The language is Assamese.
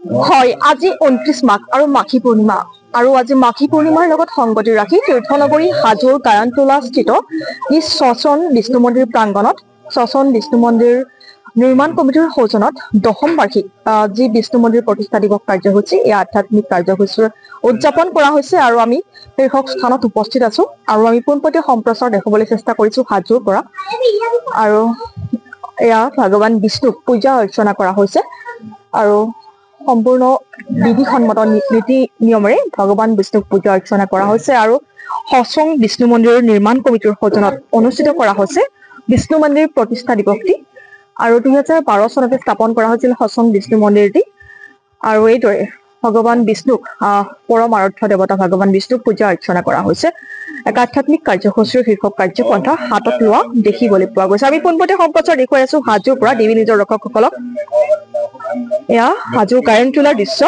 হয়, আজি ২৯ মাঘ আৰু মাঘী পূৰ্ণিমা। আৰু আজি মাঘী পূৰ্ণিমাৰ লগত সংগতি ৰাখি তীৰ্থনগৰী হাজোৰ গায়নতোলা স্থিত শ্মশান বিষ্ণু মন্দিৰ প্ৰাংগণত শ্মশান বিষ্ণু মন্দিৰ নিৰ্মাণ কমিটিৰ সৌজন্যত দশম বাৰ্ষিক যি বিষ্ণু মন্দিৰ প্ৰতিষ্ঠা দিৱস কাৰ্যসূচী এই আধ্যাত্মিক কাৰ্যসূচীৰ উদযাপন কৰা হৈছে। আৰু আমি শীৰ্ষক স্থানত উপস্থিত আছো আৰু আমি পোনপটীয়া সম্প্ৰচাৰ দেখাবলৈ চেষ্টা কৰিছো হাজোৰ পৰা। আৰু এয়া ভগৱান বিষ্ণুক পূজা অৰ্চনা কৰা হৈছে আৰু সম্পূৰ্ণ বিধিসন্মত নীতি নিয়মেৰে ভগৱান বিষ্ণুক পূজা অৰ্চনা কৰা হৈছে। আৰু শ্মশান বিষ্ণু মন্দিৰৰ নিৰ্মাণ কমিটিৰ সৌজন্যত অনুষ্ঠিত কৰা হৈছে বিষ্ণু মন্দিৰ প্ৰতিষ্ঠা দিৱসটি। আৰু ২০১২ চনতে স্থাপন কৰা হৈছিল শ্মশান বিষ্ণু মন্দিৰটি। আৰু এইদৰে ভগৱান বিষ্ণুক পৰম আৰাধ্য দেৱতা ভগৱান বিষ্ণুক পূজা অৰ্চনা কৰা হৈছে। এক আধ্যাত্মিক কাৰ্যসূচীৰ শীৰ্ষক কাৰ্যপন্থা হাতত লোৱা দেখিবলৈ পোৱা গৈছে। আমি পোনপটীয়া সম্প্ৰচাৰ দেখুৱাই আছো হাজোৰ পৰা দেৱী নিজৰ দৰ্শকসকলক। এয়া হাজো গায়নতোলাৰ দৃশ্য।